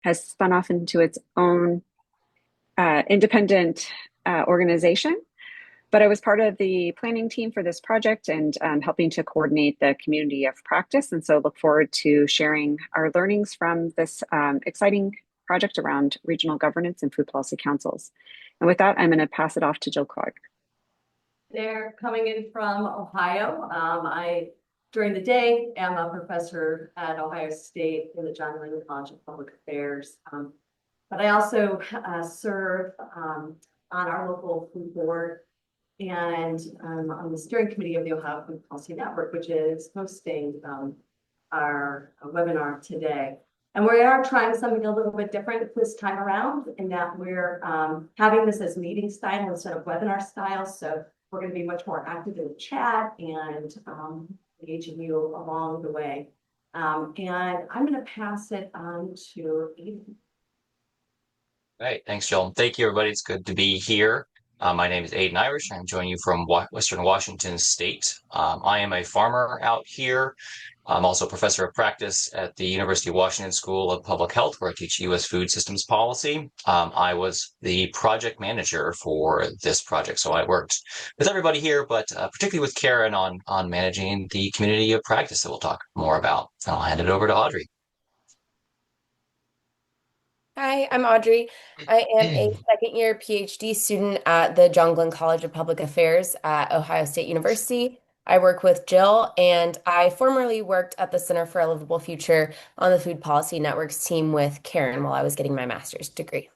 has spun off into its own independent organization. But I was part of the planning team for this project and helping to coordinate the community of practice. And so look forward to sharing our learnings from this exciting project around regional governance and food policy councils. And with that, I'm going to pass it off to Jill Clark. They're coming in from Ohio. During the day, am a professor at Ohio State in the John Glenn College of Public Affairs. But I also serve on our local food board and on the steering committee of the Ohio Food Policy Network, which is hosting our webinar today. And we are trying something a little bit different this time around in that we're having this as meeting style instead of webinar style. So we're going to be much more active in the chat and engaging you along the way. And I'm going to pass it on to Aiden. Right. Thanks, Jill. Thank you, everybody. It's good to be here. My name is Aiden Irish. I'm joining you from Western Washington State. I am a farmer out here. I'm also a professor of practice at the University of Washington School of Public Health, where I teach U.S. food systems policy. I was the project manager for this project, so I worked with everybody here, but particularly with Karen on managing the community of practice that we'll talk more about. And I'll hand it over to Audrey. Hi, I'm Audrey. I am a second-year PhD student at the John Glenn College of Public Affairs at Ohio State University. I work with Jill, and I formerly worked at the Center for a Livable Future on the Food Policy Network's team with Karen while I was getting my master's degree.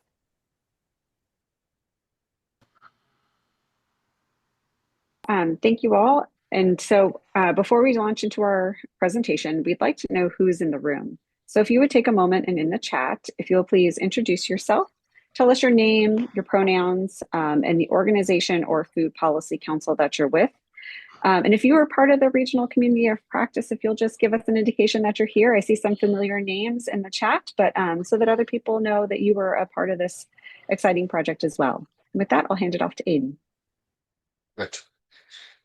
Thank you all. And so before we launch into our presentation, we'd like to know who's in the room. So if you would take a moment and in the chat, if you'll please introduce yourself, tell us your name, your pronouns, and the organization or food policy council that you're with. And if you are part of the regional community of practice, if you'll just give us an indication that you're here. I see some familiar names in the chat, but so that other people know that you were a part of this exciting project as well. And with that, I'll hand it off to Aiden. Good.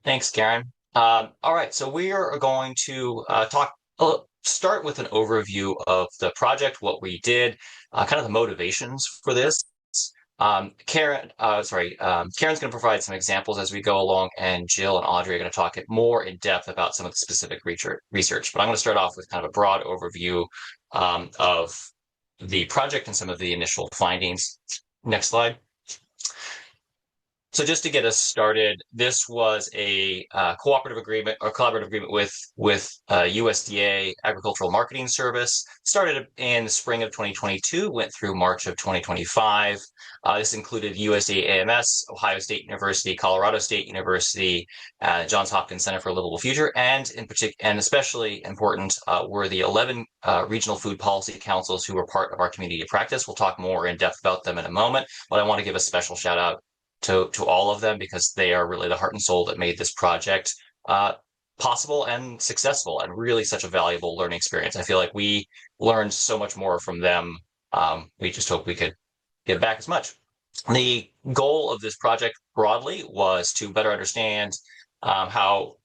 Thanks, Karen. All right, so we are going to start with an overview of the project, what we did, kind of the motivations for this. Karen's going to provide some examples as we go along, and Jill and Audrey are going to talk more in depth about some of the specific research. But I'm going to start off with kind of a broad overview of the project and some of the initial findings. Next slide. So just to get us started, this was a cooperative agreement or collaborative agreement with USDA Agricultural Marketing Service. Started in the spring of 2022, went through March of 2025. This included USDA AMS, Ohio State University, Colorado State University, Johns Hopkins Center for a Livable Future, and in particular, and especially important, were the 11 regional food policy councils who were part of our community of practice. We'll talk more in depth about them in a moment, but I want to give a special shout out to all of them because they are really the heart and soul that made this project possible and successful, and really such a valuable learning experience. I feel like we learned so much more from them. We just hope we could give back as much. The goal of this project broadly was to better understand how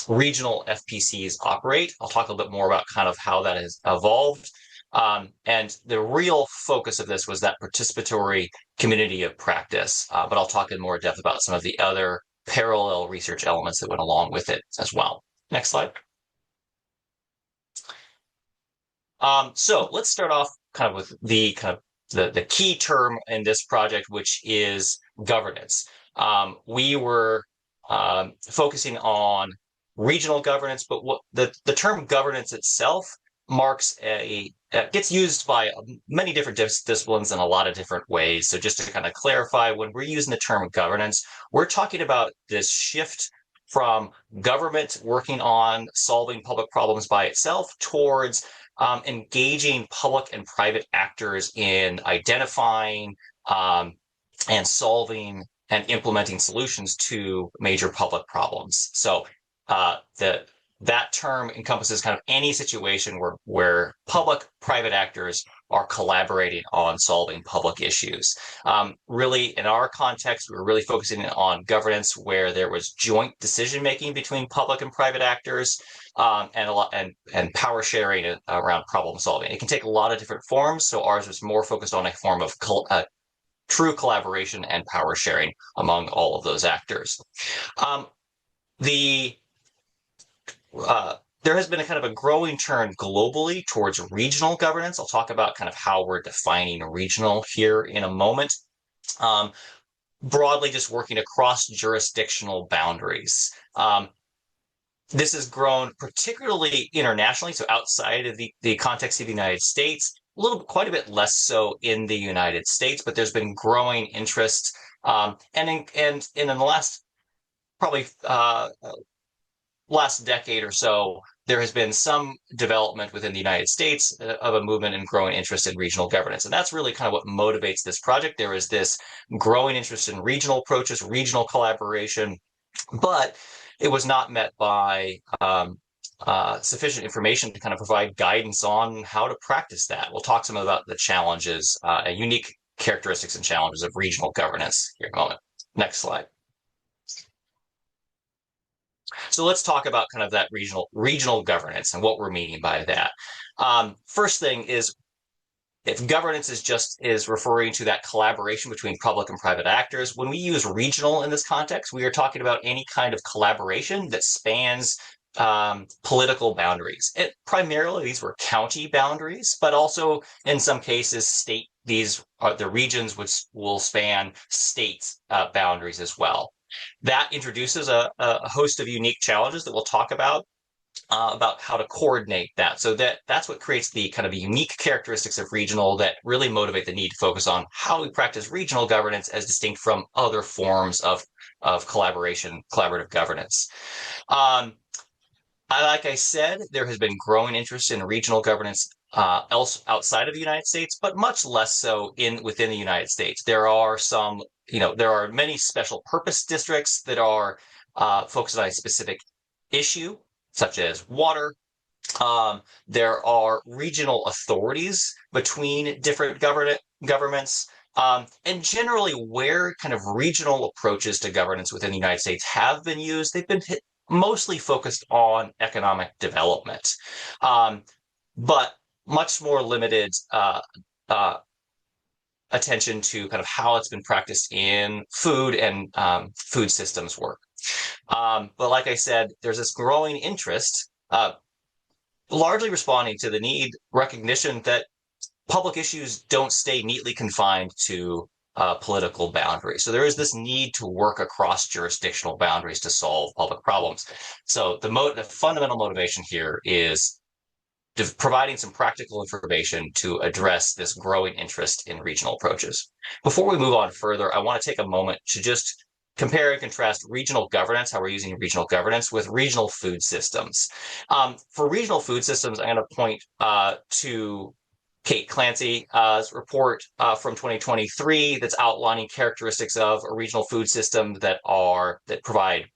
regional FPCs operate. I'll talk a little bit more about kind of how that has evolved. And the real focus of this was that participatory community of practice, but I'll talk in more depth about some of the other parallel research elements that went along with it as well. Next slide. So let's start off kind of with the key term in this project, which is governance. We were focusing on regional governance, but what the term governance itself gets used by many different disciplines in a lot of different ways. So just to kind of clarify, when we're using the term governance, we're talking about this shift from government working on solving public problems by itself towards engaging public and private actors in identifying and solving and implementing solutions to major public problems. So that term encompasses kind of any situation where public, private actors are collaborating on solving public issues. Really, in our context, we were really focusing on governance where there was joint decision making between public and private actors, and power sharing around problem solving. It can take a lot of different forms, so ours was more focused on a form of true collaboration and power sharing among all of those actors. The There has been a kind of a growing turn globally towards regional governance. I'll talk about kind of how we're defining regional here in a moment. Broadly, just working across jurisdictional boundaries. This has grown particularly internationally, so outside of the context of the United States, quite a bit less so in the United States, but there's been growing interest, and in the last probably last decade or so, there has been some development within the United States of a movement and growing interest in regional governance. And that's really kind of what motivates this project. There is this growing interest in regional approaches, regional collaboration, but it was not met by sufficient information to kind of provide guidance on how to practice that. We'll talk some about the challenges, unique characteristics and challenges of regional governance here in a moment. Next slide. So let's talk about kind of that regional governance and what we're meaning by that. First thing is, if governance is referring to that collaboration between public and private actors, when we use regional in this context, we are talking about any kind of collaboration that spans political boundaries. Primarily, these were county boundaries, but also in some cases, the regions which will span state boundaries as well. That introduces a host of unique challenges that we'll talk about how to coordinate that. So that's what creates the kind of unique characteristics of regional that really motivate the need to focus on how we practice regional governance as distinct from other forms of collaborative governance. Like I said, there has been growing interest in regional governance outside of the United States, but much less so within the United States. There are many special purpose districts that are focused on a specific issue, such as water. There are regional authorities between different governments. And generally, where kind of regional approaches to governance within the United States have been used, they've been mostly focused on economic development, but much more limited attention to kind of how it's been practiced in food and food systems work. But like I said, there's this growing interest, largely responding to the recognition that public issues don't stay neatly confined to political boundaries. So there is this need to work across jurisdictional boundaries to solve public problems. So the fundamental motivation here is providing some practical information to address this growing interest in regional approaches. Before we move on further, I want to take a moment to just compare and contrast regional governance, how we're using regional governance, with regional food systems. For regional food systems, I'm going to point to Kate Clancy's report from 2023 that's outlining characteristics of a regional food system that provide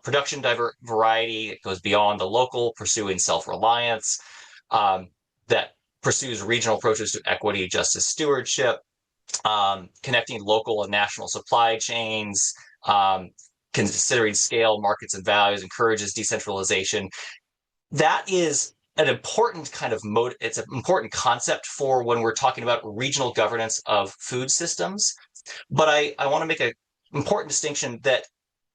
production variety. It goes beyond the local, pursuing self-reliance, that pursues regional approaches to equity, justice, stewardship, connecting local and national supply chains, considering scale, markets, and values, encourages decentralization. That is an important kind of it's an important concept for when we're talking about regional governance of food systems. But I want to make an important distinction that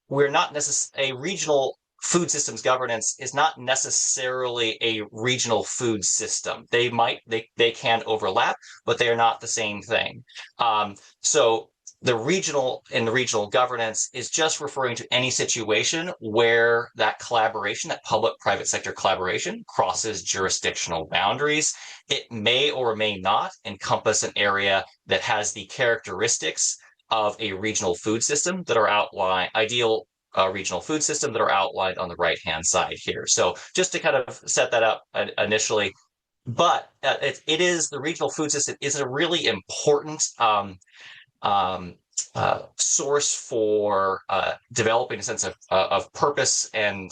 a regional food systems governance is not necessarily a regional food system. They can overlap, but they are not the same thing. So the regional governance is just referring to any situation where that collaboration, that public-private sector collaboration, crosses jurisdictional boundaries. It may or may not encompass an area that has the characteristics of a regional food system that are outlined, ideal regional food system that are outlined on the right-hand side here. So just to kind of set that up initially, but the regional food system is a really important source for developing a sense of purpose and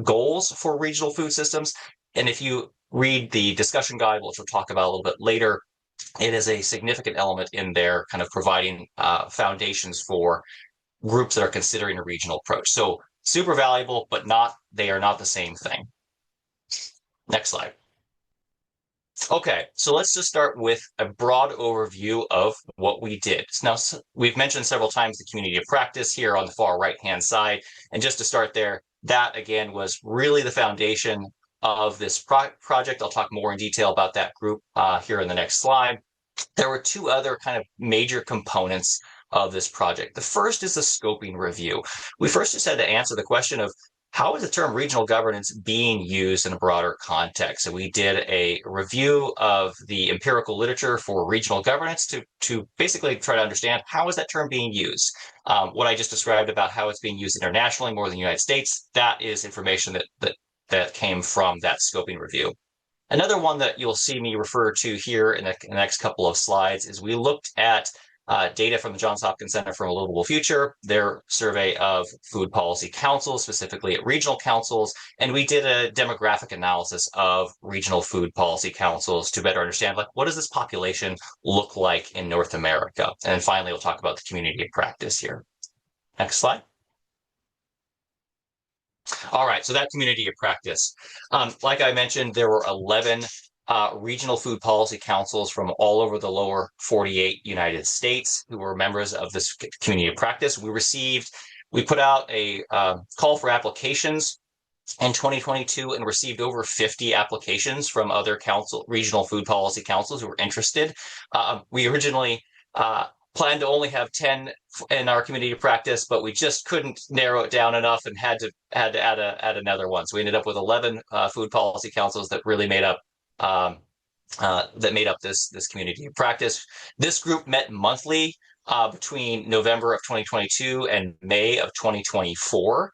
goals for regional food systems. And if you read the discussion guide, which we'll talk about a little bit later, it is a significant element in there, kind of providing foundations for groups that are considering a regional approach. So super valuable, but they are not the same thing. Next slide. Okay, so let's just start with a broad overview of what we did. Now, we've mentioned several times the community of practice here on the far right-hand side. And just to start there, that again was really the foundation of this project. I'll talk more in detail about that group here in the next slide. There were two other kind of major components of this project. The first is the scoping review. We first just had to answer the question of how is the term regional governance being used in a broader context? So we did a review of the empirical literature for regional governance to basically try to understand how is that term being used. What I just described about how it's being used internationally more than the United States, that is information that came from that scoping review. Another one that you'll see me refer to here in the next couple of slides is we looked at data from the Johns Hopkins Center for a Livable Future, their survey of food policy councils, specifically at regional councils, and we did a demographic analysis of regional food policy councils to better understand, like, what does this population look like in North America? And then finally, we'll talk about the community of practice here. Next slide. All right, so that community of practice. Like I mentioned, there were 11 regional food policy councils from all over the lower 48 United States who were members of this community of practice. We put out a call for applications in 2022 and received over 50 applications from other regional food policy councils who were interested. We originally planned to only have 10 in our community of practice, but we just couldn't narrow it down enough and had to add another one. So we ended up with 11 food policy councils that really made up this community of practice. This group met monthly between November of 2022 and May of 2024,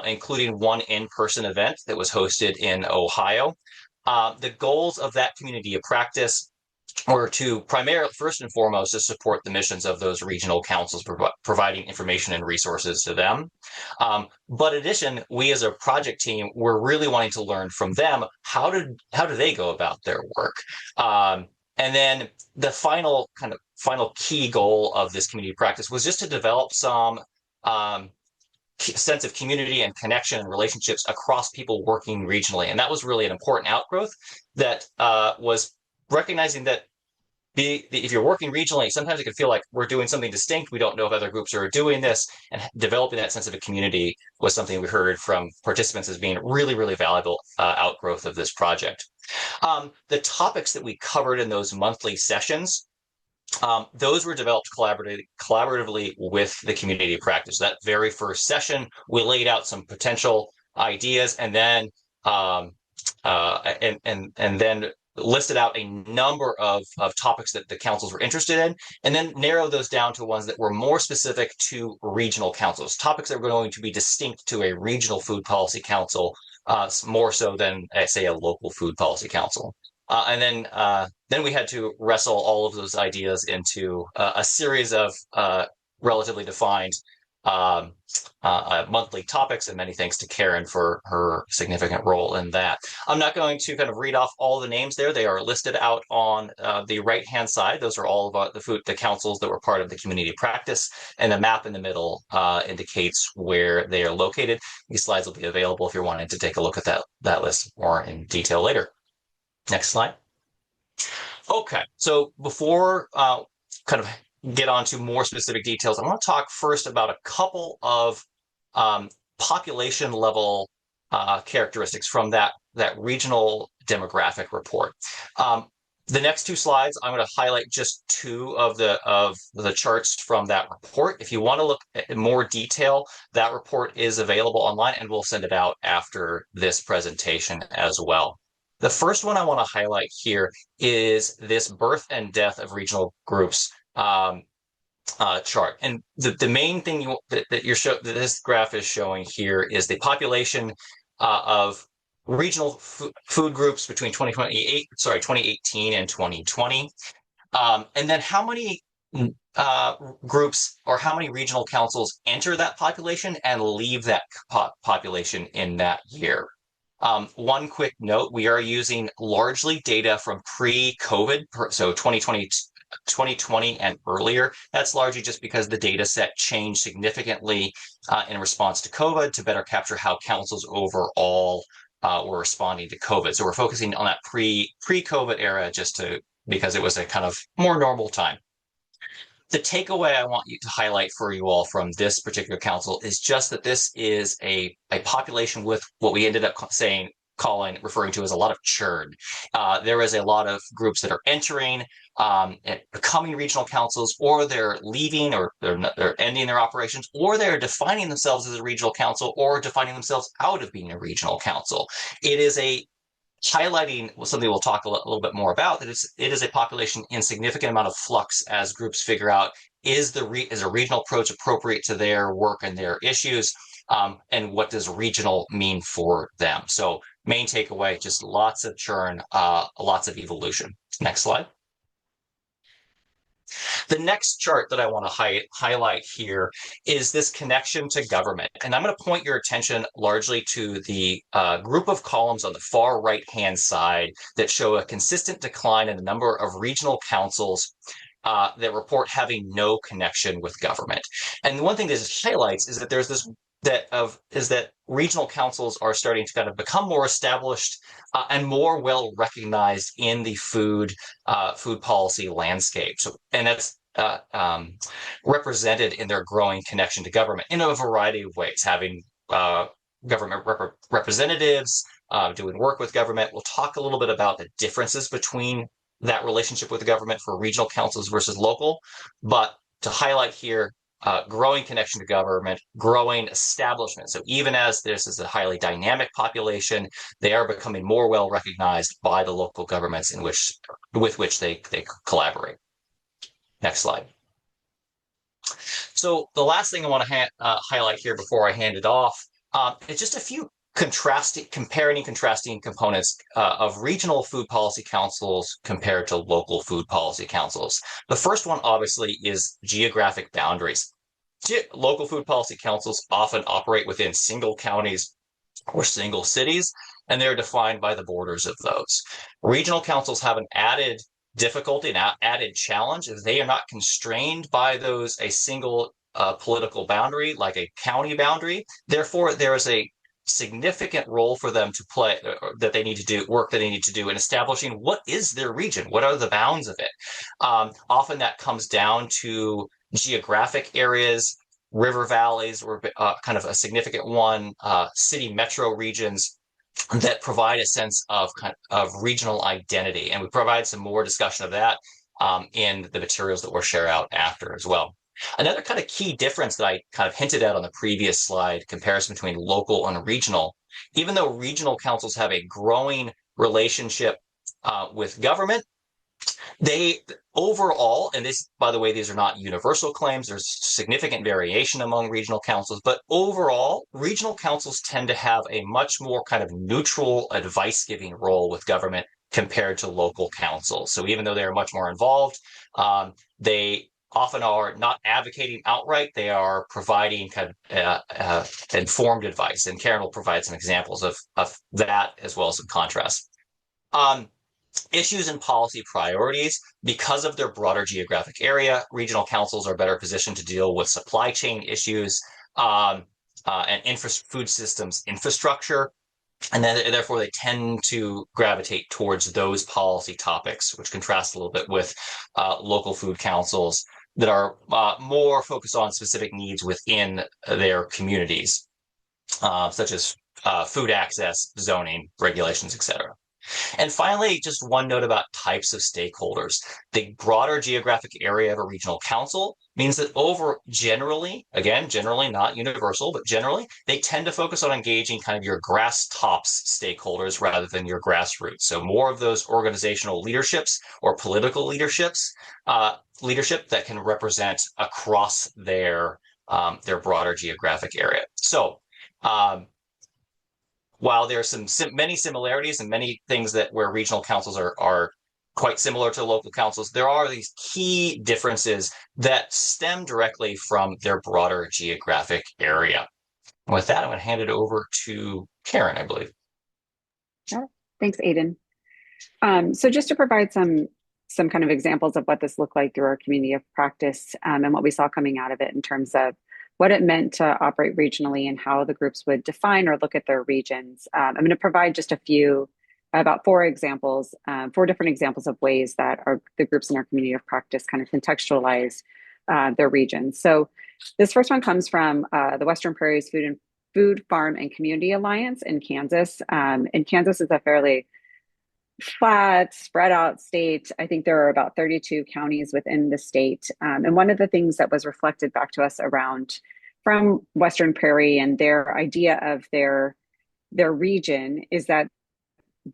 including one in-person event that was hosted in Ohio. The goals of that community of practice were to primarily, first and foremost, to support the missions of those regional councils, providing information and resources to them. But in addition, we as a project team were really wanting to learn from them, how do they go about their work? And then the final key goal of this community practice was just to develop some sense of community and connection and relationships across people working regionally. And that was really an important outgrowth that was recognizing that if you're working regionally, sometimes it can feel like we're doing something distinct. We don't know if other groups are doing this, and developing that sense of a community was something we heard from participants as being really, really valuable outgrowth of this project. The topics that we covered in those monthly sessions, those were developed collaboratively with the community of practice. That very first session, we laid out some potential ideas, and then then listed out a number of topics that the councils were interested in, and then narrowed those down to ones that were more specific to regional councils, topics that were going to be distinct to a regional food policy council, more so than, say, a local food policy council. And then we had to wrestle all of those ideas into a series of relatively defined monthly topics, and many thanks to Karen for her significant role in that. I'm not going to kind of read off all the names there. They are listed out on the right-hand side. Those are all of the councils that were part of the community practice, and the map in the middle indicates where they are located. These slides will be available if you're wanting to take a look at that list more in detail later. Next slide. Okay, so before kind of get on to more specific details, I want to talk first about a couple of population level characteristics from that regional demographic report. The next two slides, I'm going to highlight just two of the charts from that report. If you want to look at more detail, that report is available online, and we'll send it out after this presentation as well. The first one I want to highlight here is this birth and death of regional groups chart. And the main thing that this graph is showing here is the population of regional food groups between 2018 and 2020. And then how many groups or how many regional councils enter that population and leave that population in that year. One quick note, we are using largely data from pre-COVID, so 2020 and earlier. That's largely just because the data set changed significantly in response to COVID to better capture how councils overall were responding to COVID. So we're focusing on that pre-COVID era because it was a kind of more normal time. The takeaway I want you to highlight for you all from this particular council is just that this is a population with what we ended up referring to as a lot of churn. There is a lot of groups that are entering and becoming regional councils, or they're leaving, or they're ending their operations, or they're defining themselves as a regional council, or defining themselves out of being a regional council. It is highlighting something we'll talk a little bit more about, that it is a population in significant amount of flux as groups figure out, is a regional approach appropriate to their work and their issues, and what does regional mean for them? So main takeaway, just lots of churn, lots of evolution. Next slide. The next chart that I want to highlight here is this connection to government. And I'm going to point your attention largely to the group of columns on the far right-hand side that show a consistent decline in the number of regional councils that report having no connection with government. And the one thing this highlights is that there's this that regional councils are starting to kind of become more established and more well recognized in the food policy landscape. So, and that's represented in their growing connection to government in a variety of ways, having government representatives doing work with government. We'll talk a little bit about the differences between that relationship with the government for regional councils versus local, but to highlight here, growing connection to government, growing establishment. So even as this is a highly dynamic population, they are becoming more well recognized by the local governments with which they collaborate. Next slide. So the last thing I want to highlight here before I hand it off is just a few comparing and contrasting components of regional food policy councils compared to local food policy councils. The first one, obviously, is geographic boundaries. Local food policy councils often operate within single counties or single cities, and they're defined by the borders of those. Regional councils have an added difficulty, an added challenge, if they are not constrained by a single political boundary, like a county boundary. Therefore, there is a significant role for them to play, that they need to do in establishing what is their region, what are the bounds of it. Often that comes down to geographic areas, river valleys, or kind of a significant one, city metro regions that provide a sense of regional identity. And we provide some more discussion of that in the materials that we'll share out after as well. Another kind of key difference that I kind of hinted at on the previous slide, comparison between local and regional, even though regional councils have a growing relationship with government, they overall, and this, by the way, these are not universal claims, there's significant variation among regional councils, but overall, regional councils tend to have a much more kind of neutral advice-giving role with government compared to local councils. So even though they're much more involved, they often are not advocating outright, they are providing kind of informed advice. And Karen will provide some examples of that as well as some contrast. Issues and policy priorities. Because of their broader geographic area, regional councils are better positioned to deal with supply chain issues and food systems infrastructure. And then, therefore, they tend to gravitate towards those policy topics, which contrasts a little bit with local food councils that are more focused on specific needs within their communities, such as food access, zoning, regulations, etc. And finally, just one note about types of stakeholders. The broader geographic area of a regional council means that generally, not universal, but generally, they tend to focus on engaging kind of your grass tops stakeholders rather than your grassroots. So more of those organizational leaderships or political leadership that can represent across their broader geographic area. So while there are many similarities and many things where regional councils are quite similar to local councils, there are these key differences that stem directly from their broader geographic area. And with that, I'm going to hand it over to Karen, I believe. Yeah. Thanks, Aiden. So just to provide some kind of examples of what this looked like through our community of practice, and what we saw coming out of it in terms of what it meant to operate regionally and how the groups would define or look at their regions. I'm going to provide just about four examples, four different examples of ways that the groups in our community of practice kind of contextualize their regions. So this first one comes from the Western Prairies Food, Farm, and Community Alliance in Kansas. And Kansas is a fairly flat, spread out state. I think there are about 32 counties within the state. And one of the things that was reflected back to us from Western Prairie and their idea of their region is that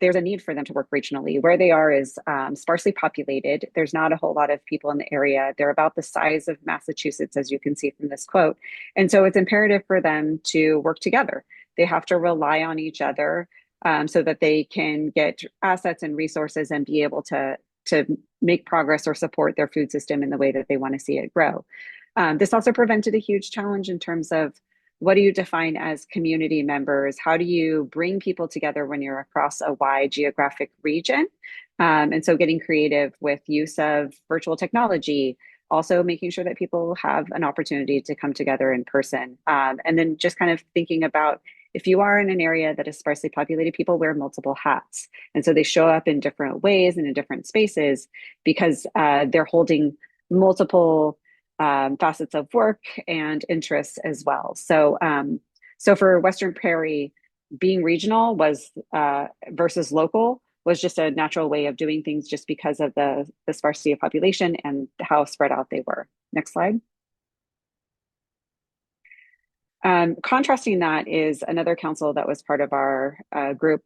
there's a need for them to work regionally. Where they are is sparsely populated. There's not a whole lot of people in the area. They're about the size of Massachusetts, as you can see from this quote. And so it's imperative for them to work together. They have to rely on each other so that they can get assets and resources and be able to make progress or support their food system in the way that they want to see it grow. This also prevented a huge challenge in terms of what do you define as community members? How do you bring people together when you're across a wide geographic region? And so getting creative with use of virtual technology, also making sure that people have an opportunity to come together in person. And then just kind of thinking about if you are in an area that is sparsely populated, people wear multiple hats. And so they show up in different ways and in different spaces because they're holding multiple facets of work and interests as well. So, so for Western Prairie, being regional was versus local was just a natural way of doing things, just because of the sparsity of population and how spread out they were. Next slide. Contrasting that is another council that was part of our group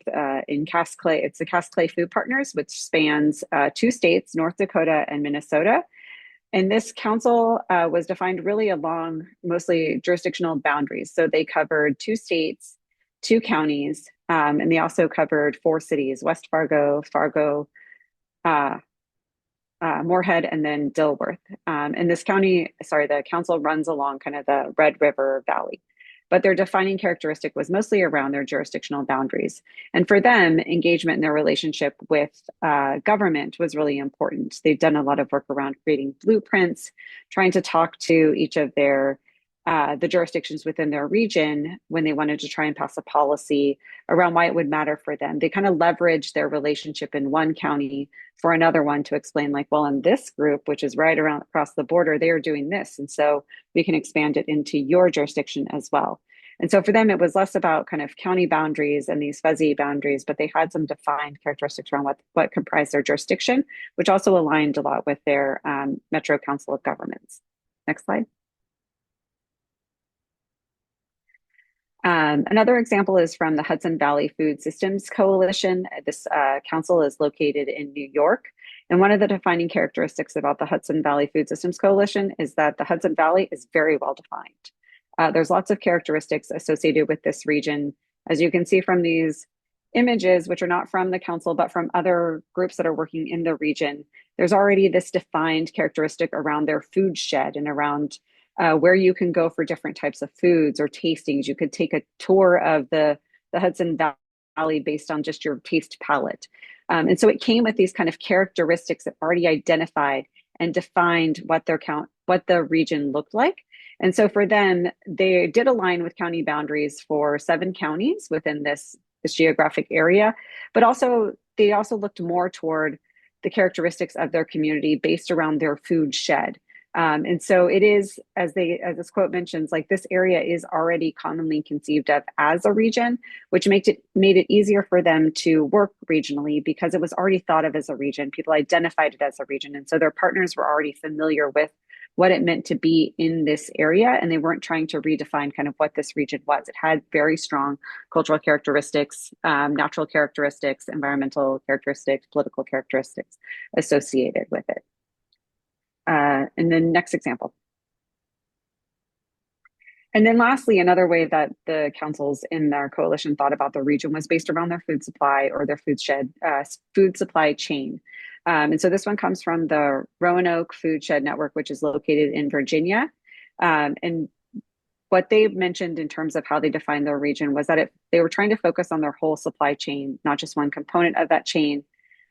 in Cass Clay. It's the Cass Clay Food Partners, which spans two states, North Dakota and Minnesota. And this council was defined really along mostly jurisdictional boundaries. So they covered two states, two counties, and they also covered four cities: West Fargo, uh, Moorhead, and then Dilworth. And the council runs along kind of the Red River Valley. But their defining characteristic was mostly around their jurisdictional boundaries. And for them, engagement in their relationship with government was really important. They've done a lot of work around creating blueprints, trying to talk to each of the jurisdictions within their region when they wanted to try and pass a policy around why it would matter for them. They kind of leveraged their relationship in one county for another one to explain, like, well, in this group, which is right around across the border, they are doing this. And so we can expand it into your jurisdiction as well. And so for them, it was less about kind of county boundaries and these fuzzy boundaries, but they had some defined characteristics around what comprised their jurisdiction, which also aligned a lot with their Metro Council of Governments. Next slide. Another example is from the Hudson Valley Food Systems Coalition. This council is located in New York. And one of the defining characteristics about the Hudson Valley Food Systems Coalition is that the Hudson Valley is very well defined. There's lots of characteristics associated with this region. As you can see from these images, which are not from the council, but from other groups that are working in the region, there's already this defined characteristic around their food shed and around where you can go for different types of foods or tastings. You could take a tour of the Hudson Valley based on just your taste palette. And so it came with these kind of characteristics that already identified and defined what the region looked like. And so for them, they did align with county boundaries for 7 counties within this geographic area, but they also looked more toward the characteristics of their community based around their food shed. And so it is, as this quote mentions, like this area is already commonly conceived of as a region, which made it easier for them to work regionally because it was already thought of as a region. People identified it as a region. And so their partners were already familiar with what it meant to be in this area. And they weren't trying to redefine kind of what this region was. It had very strong cultural characteristics, natural characteristics, environmental characteristics, political characteristics associated with it. And then next example. And then lastly, another way that the councils in their coalition thought about the region was based around their food supply or their food supply chain. And so this one comes from the Roanoke Food Shed Network, which is located in Virginia. And what they mentioned in terms of how they defined their region was that they were trying to focus on their whole supply chain, not just one component of that chain.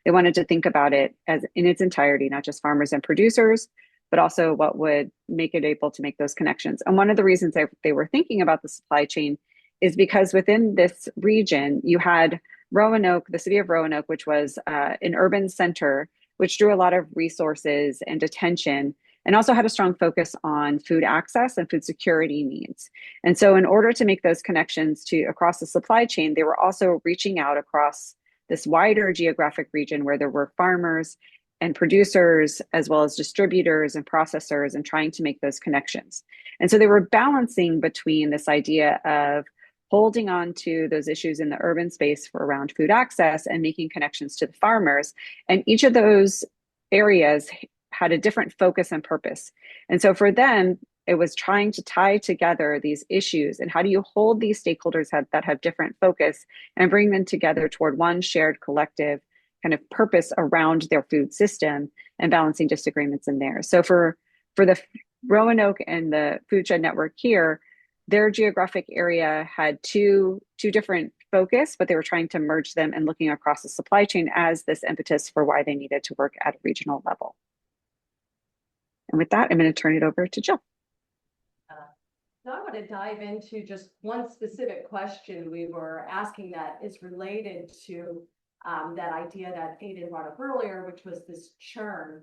They wanted to think about it as in its entirety, not just farmers and producers, but also what would make it able to make those connections. And one of the reasons they were thinking about the supply chain is because within this region, you had Roanoke, the city of Roanoke, which was an urban center, which drew a lot of resources and attention, and also had a strong focus on food access and food security needs. And so in order to make those connections to across the supply chain, they were also reaching out across this wider geographic region where there were farmers and producers, as well as distributors and processors, and trying to make those connections. And so they were balancing between this idea of holding on to those issues in the urban space for around food access and making connections to the farmers. And each of those areas had a different focus and purpose. And so for them, it was trying to tie together these issues and how do you hold these stakeholders that have different focus and bring them together toward one shared collective kind of purpose around their food system and balancing disagreements in there. So for the Roanoke and the Food Shed Network here, their geographic area had two different focus, but they were trying to merge them and looking across the supply chain as this impetus for why they needed to work at a regional level. And with that, I'm going to turn it over to Jill. So I want to dive into just one specific question we were asking that is related to that idea that Aiden brought up earlier, which was this churn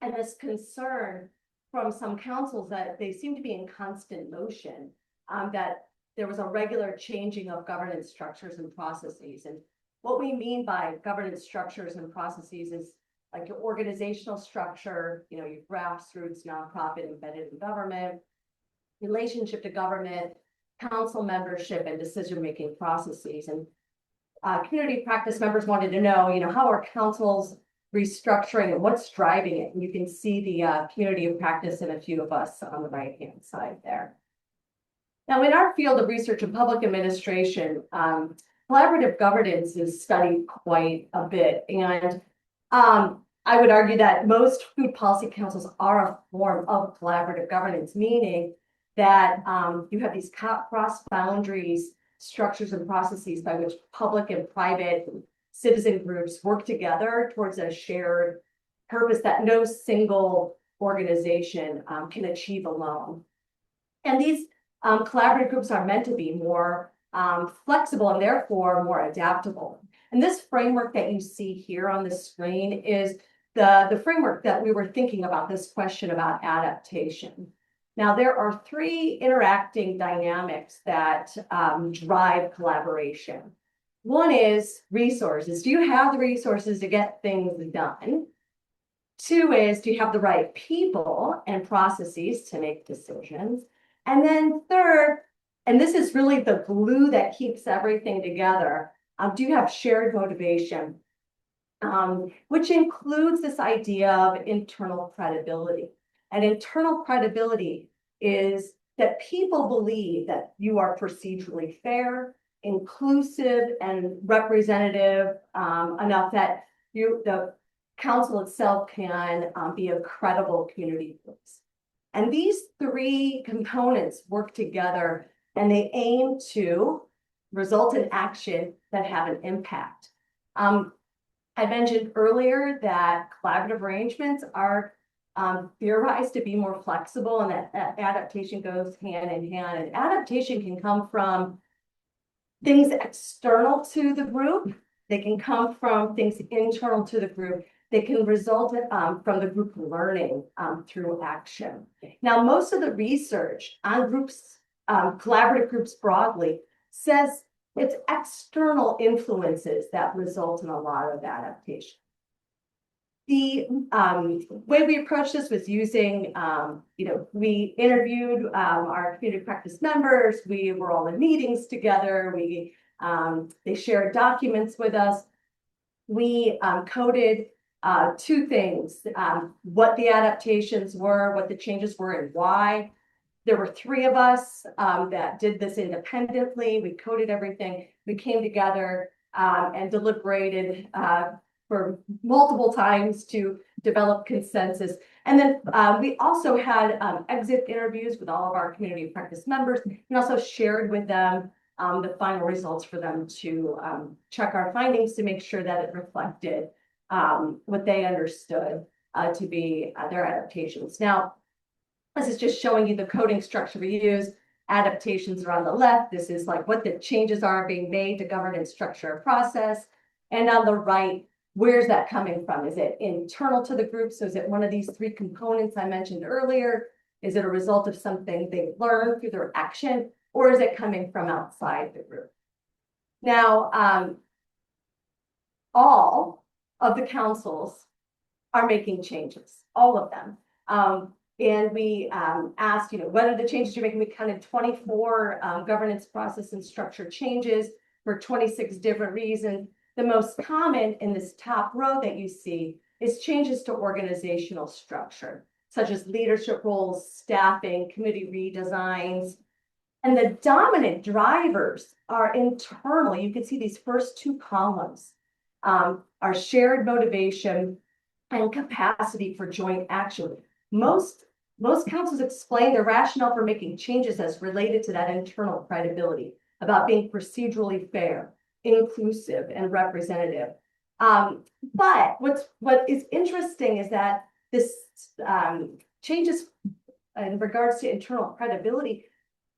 and this concern from some councils that they seem to be in constant motion, that there was a regular changing of governance structures and processes. And what we mean by governance structures and processes is like your organizational structure, your grassroots, nonprofit, embedded in government, relationship to government, council membership, and decision-making processes. And community practice members wanted to know, how are councils restructuring and what's driving it? And you can see the community of practice in a few of us on the right-hand side there. Now, in our field of research and public administration, collaborative governance is studied quite a bit. And I would argue that most food policy councils are a form of collaborative governance, meaning that you have these cross boundaries, structures and processes by which public and private citizen groups work together towards a shared purpose that no single organization can achieve alone. And these collaborative groups are meant to be more flexible and therefore more adaptable. And this framework that you see here on the screen is the framework that we were thinking about this question about adaptation. Now, there are three interacting dynamics that drive collaboration. One is resources. Do you have the resources to get things done? Two is, do you have the right people and processes to make decisions? And then third, and this is really the glue that keeps everything together, do you have shared motivation? Which includes this idea of internal credibility. And internal credibility is that people believe that you are procedurally fair, inclusive, and representative enough that the council itself can be a credible community voice. And these three components work together and they aim to result in action that have an impact. I mentioned earlier that collaborative arrangements are theorized to be more flexible and that adaptation goes hand in hand. And adaptation can come from things external to the group. They can come from things internal to the group. They can result from the group learning through action. Now, most of the research on groups, collaborative groups broadly, says it's external influences that result in a lot of adaptation. The way we approached this was using, we interviewed our community practice members. We were all in meetings together. They shared documents with us. We coded two things, what the adaptations were, what the changes were, and why. There were three of us that did this independently. We coded everything. We came together and deliberated for for multiple times to develop consensus. And then we also had exit interviews with all of our community practice members, and also shared with them the final results for them to check our findings to make sure that it reflected what they understood to be their adaptations. Now, this is just showing you the coding structure we use. Adaptations are on the left. This is like what the changes are being made to governance structure process. And on the right, where's that coming from? Is it internal to the group? So is it one of these three components I mentioned earlier? Is it a result of something they've learned through their action? Or is it coming from outside the group? Now, all of the councils are making changes, all of them. And we asked, what are the changes you're making? We counted 24 governance process and structure changes for 26 different reasons. The most common in this top row that you see is changes to organizational structure, such as leadership roles, staffing, committee redesigns. And the dominant drivers are internal. You can see these first two columns are shared motivation and capacity for joint action. Most councils explain the rationale for making changes as related to that internal credibility, about being procedurally fair, inclusive, and representative. But what is interesting is that this changes in regards to internal credibility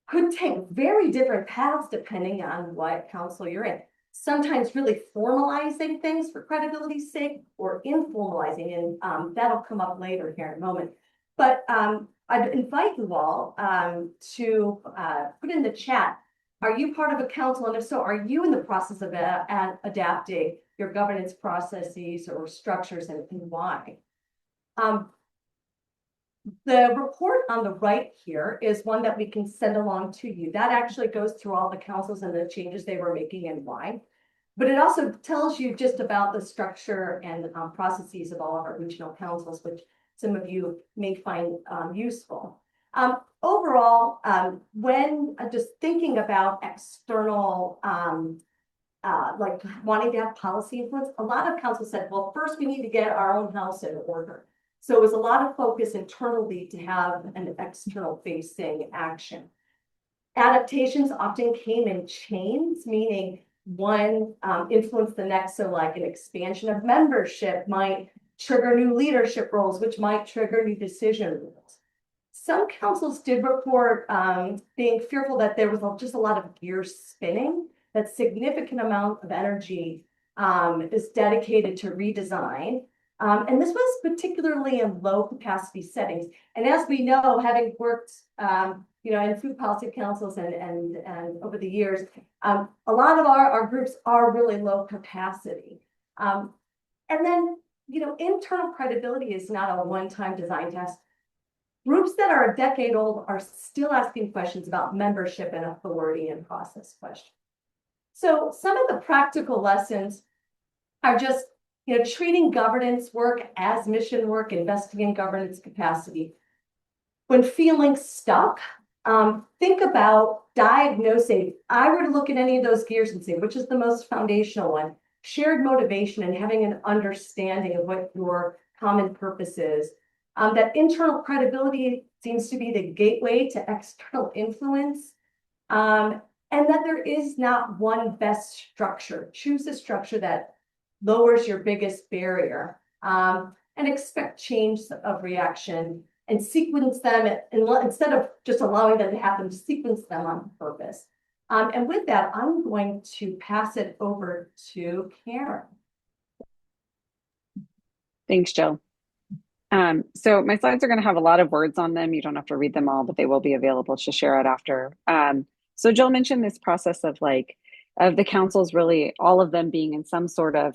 could take very different paths depending on what council you're in. Sometimes really formalizing things for credibility's sake, or informalizing, and that'll come up later here in a moment. But I'd invite you all to put in the chat, are you part of a council? And if so, are you in the process of adapting your governance processes or structures, and why? The report on the right here is one that we can send along to you. That actually goes through all the councils and the changes they were making and why. But it also tells you just about the structure and the processes of all of our regional councils, which some of you may find useful. Overall, when just thinking about external, like wanting to have policy influence, a lot of councils said, well, first we need to get our own house in order. So it was a lot of focus internally to have an external facing action. Adaptations often came in chains, meaning one influenced the next. So like an expansion of membership might trigger new leadership roles, which might trigger new decision rules. Some councils did report being fearful that there was just a lot of gears spinning, that significant amount of energy is dedicated to redesign. And this was particularly in low capacity settings. And as we know, having worked in food policy councils and over the years, a lot of our groups are really low capacity. And then, internal credibility is not a one-time design test. Groups that are a decade old are still asking questions about membership and authority and process questions. So some of the practical lessons are just treating governance work as mission work, investing in governance capacity. When feeling stuck, think about diagnosing. I were to look at any of those gears and say, which is the most foundational one? Shared motivation and having an understanding of what your common purpose is. That internal credibility seems to be the gateway to external influence. And that there is not one best structure. Choose a structure that lowers your biggest barrier, and expect change of reaction and sequence them, and instead of just allowing them to happen, sequence them on purpose. And with that, I'm going to pass it over to Karen. Thanks, Jill. So my slides are going to have a lot of words on them. You don't have to read them all, but they will be available to share out after. So Jill mentioned this process of the councils, really all of them being in some sort of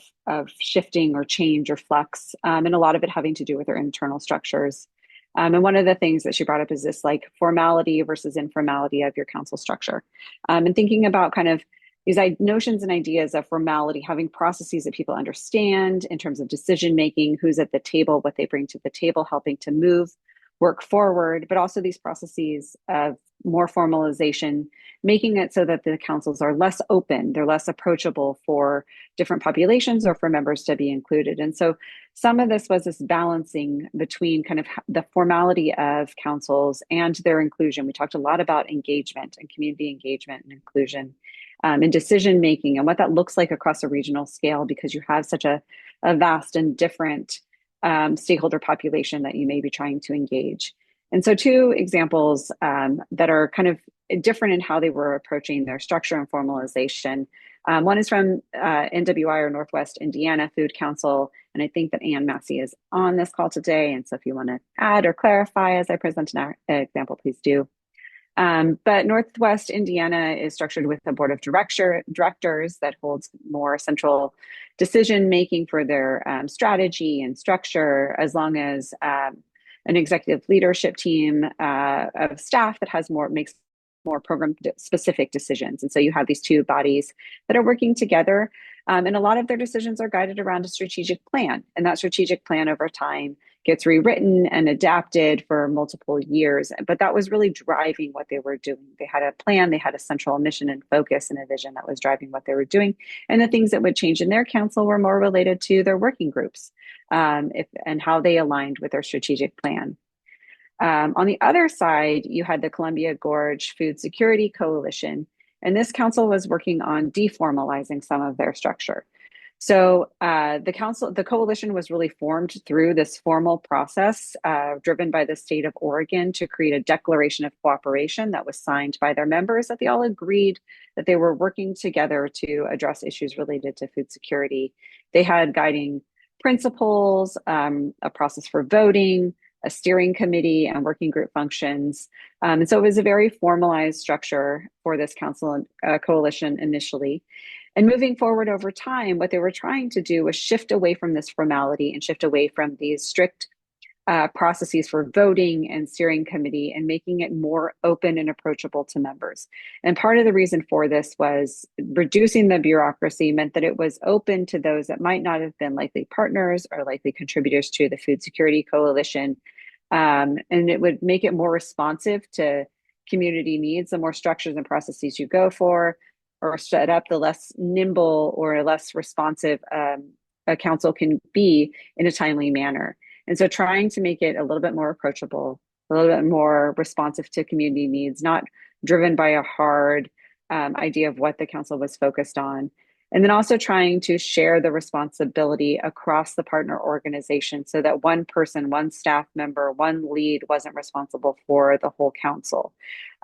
shifting or change or flux, and a lot of it having to do with their internal structures. And one of the things that she brought up is this formality versus informality of your council structure, and thinking about kind of these notions and ideas of formality, having processes that people understand in terms of decision making, who's at the table, what they bring to the table, helping to move work forward, but also these processes of more formalization, making it so that the councils are less open, they're less approachable for different populations or for members to be included. And so some of this was this balancing between kind of the formality of councils and their inclusion. We talked a lot about engagement and community engagement and inclusion, and decision making and what that looks like across a regional scale, because you have such a vast and different stakeholder population that you may be trying to engage. And so two examples that are kind of different in how they were approaching their structure and formalization. One is from NWI, or Northwest Indiana Food Council, and I think that Ann Massey is on this call today. And so if you want to add or clarify as I present an example, please do. But Northwest Indiana is structured with a board of directors that holds more central decision making for their strategy and structure, as long as an executive leadership team of staff that makes more program specific decisions. And so you have these two bodies that are working together, and a lot of their decisions are guided around a strategic plan. And that strategic plan over time gets rewritten and adapted for multiple years. But that was really driving what they were doing. They had a plan, they had a central mission and focus and a vision that was driving what they were doing. And the things that would change in their council were more related to their working groups, and how they aligned with their strategic plan. On the other side, you had the Columbia Gorge Food Security Coalition, and this council was working on deformalizing some of their structure. So the coalition was really formed through this formal process driven by the state of Oregon to create a declaration of cooperation that was signed by their members, that they all agreed that they were working together to address issues related to food security. They had guiding principles, a process for voting, a steering committee, and working group functions. And so it was a very formalized structure for this council and coalition initially. And moving forward over time, what they were trying to do was shift away from this formality and shift away from these strict processes for voting and steering committee, and making it more open and approachable to members. And part of the reason for this was reducing the bureaucracy meant that it was open to those that might not have been likely partners or likely contributors to the Food Security Coalition. And it would make it more responsive to community needs. The more structures and processes you go for or set up, the less nimble or less responsive a council can be in a timely manner. And so trying to make it a little bit more approachable, a little bit more responsive to community needs, not driven by a hard idea of what the council was focused on. And then also trying to share the responsibility across the partner organization, so that one person, one staff member, one lead wasn't responsible for the whole council.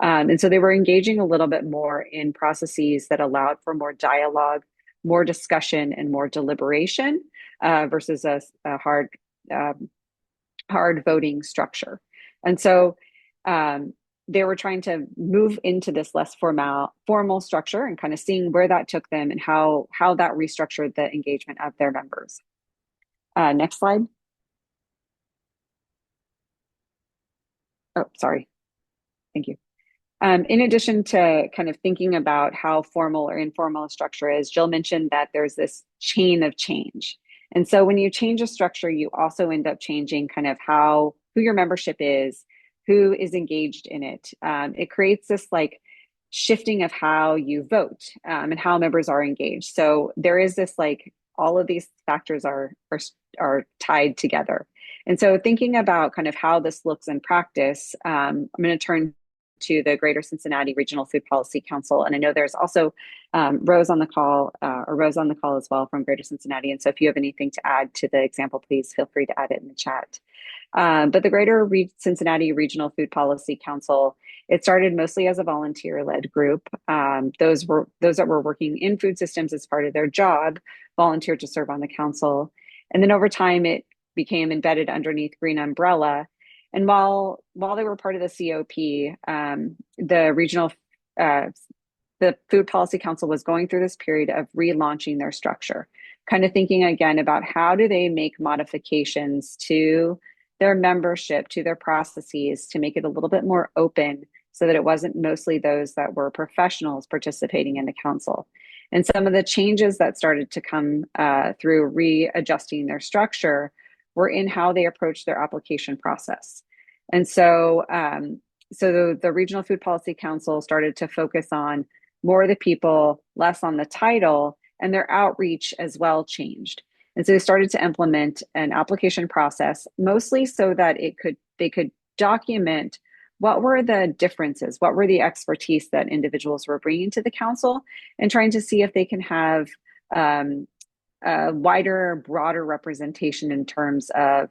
And so they were engaging a little bit more in processes that allowed for more dialogue, more discussion, and more deliberation versus a hard voting structure. And so they were trying to move into this less formal structure, and kind of seeing where that took them and how that restructured the engagement of their members. Next slide. Oh, sorry. Thank you. In addition to kind of thinking about how formal or informal a structure is, Jill mentioned that there's this chain of change. And so when you change a structure, you also end up changing kind of who your membership is, who is engaged in it. It creates this like shifting of how you vote and how members are engaged. So there is this like, all of these factors are tied together. And so thinking about kind of how this looks in practice, I'm going to turn to the Greater Cincinnati Regional Food Policy Council. And I know there's also Rose on the call as well from Greater Cincinnati. And so if you have anything to add to the example, please feel free to add it in the chat. But the Greater Cincinnati Regional Food Policy Council, it started mostly as a volunteer-led group. Those that were working in food systems as part of their job volunteered to serve on the council. And then over time, it became embedded underneath Green Umbrella. And while they were part of the COP, the Food Policy Council was going through this period of relaunching their structure, kind of thinking again about how do they make modifications to their membership, to their processes, to make it a little bit more open, so that it wasn't mostly those that were professionals participating in the council. And some of the changes that started to come through readjusting their structure were in how they approach their application process. And so so the Regional Food Policy Council started to focus on more of the people, less on the title, and their outreach as well changed. And so they started to implement an application process, mostly so that they could document what were the differences, what were the expertise that individuals were bringing to the council, and trying to see if they can have a wider, broader representation in terms of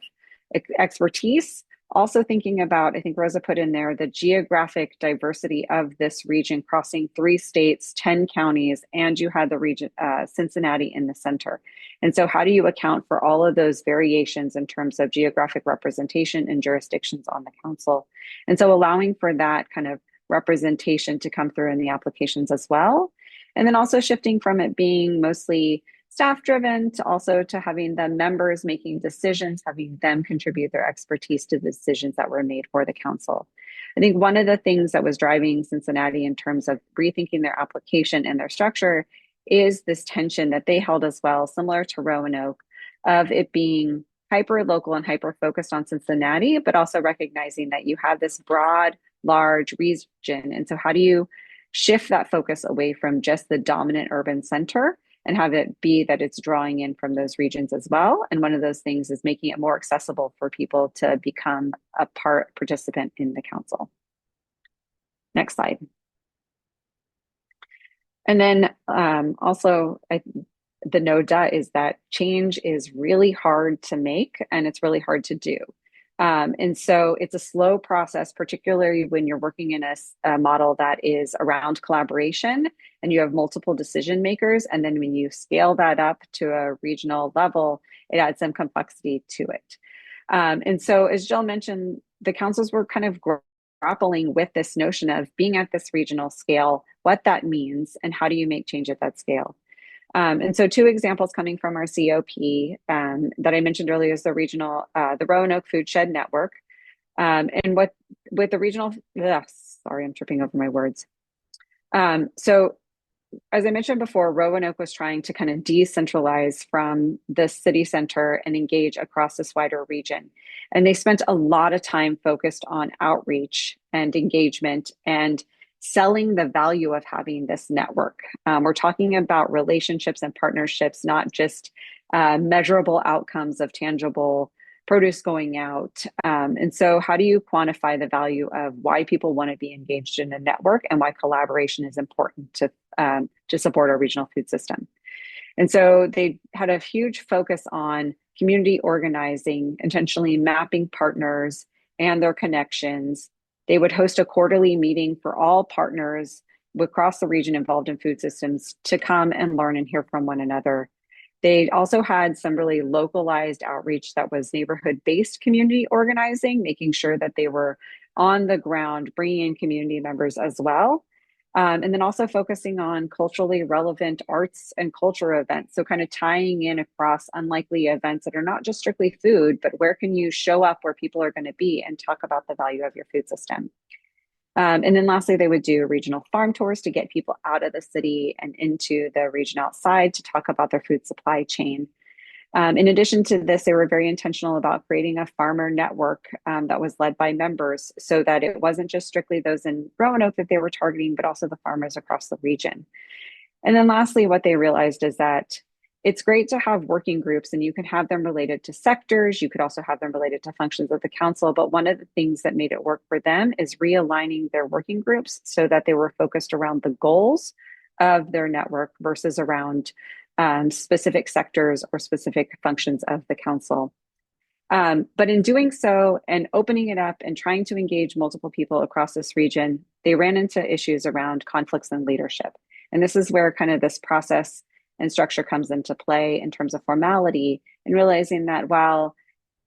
expertise. Also thinking about, I think Rosa put in there, the geographic diversity of this region crossing 3 states, 10 counties, and you had the region, Cincinnati in the center. And so how do you account for all of those variations in terms of geographic representation and jurisdictions on the council? And so allowing for that kind of representation to come through in the applications as well. And then also shifting from it being mostly staff driven to also to having the members making decisions, having them contribute their expertise to the decisions that were made for the council. I think one of the things that was driving Cincinnati in terms of rethinking their application and their structure is this tension that they held as well, similar to Roanoke, of it being hyper local and hyper focused on Cincinnati, but also recognizing that you have this broad, large region. And so how do you shift that focus away from just the dominant urban center and have it be that it's drawing in from those regions as well? And one of those things is making it more accessible for people to become a participant in the council. Next slide. And then also, the NODA is that change is really hard to make and it's really hard to do. And so it's a slow process, particularly when you're working in a model that is around collaboration and you have multiple decision makers. And then when you scale that up to a regional level, it adds some complexity to it. And so as Jill mentioned, the councils were kind of grappling with this notion of being at this regional scale, what that means, and how do you make change at that scale. And so 2 examples coming from our COP that I mentioned earlier is the regional, the Roanoke Food Shed Network. And what with the regional, sorry, I'm tripping over my words. So as I mentioned before, Roanoke was trying to kind of decentralize from the city center and engage across this wider region. And they spent a lot of time focused on outreach and engagement and selling the value of having this network. We're talking about relationships and partnerships, not just measurable outcomes of tangible produce going out. And so how do you quantify the value of why people want to be engaged in a network and why collaboration is important to support our regional food system? And so they had a huge focus on community organizing, intentionally mapping partners and their connections. They would host a quarterly meeting for all partners across the region involved in food systems to come and learn and hear from one another. They also had some really localized outreach that was neighborhood-based community organizing, making sure that they were on the ground, bringing in community members as well. And then also focusing on culturally relevant arts and culture events. So kind of tying in across unlikely events that are not just strictly food, but where can you show up where people are going to be and talk about the value of your food system. And then lastly, they would do regional farm tours to get people out of the city and into the region outside to talk about their food supply chain. In addition to this, they were very intentional about creating a farmer network that was led by members so that it wasn't just strictly those in Roanoke that they were targeting, but also the farmers across the region. And then lastly, what they realized is that it's great to have working groups and you can have them related to sectors. You could also have them related to functions of the council. But one of the things that made it work for them is realigning their working groups so that they were focused around the goals of their network versus around specific sectors or specific functions of the council. But in doing so and opening it up and trying to engage multiple people across this region, they ran into issues around conflicts and leadership. And this is where kind of this process and structure comes into play in terms of formality and realizing that while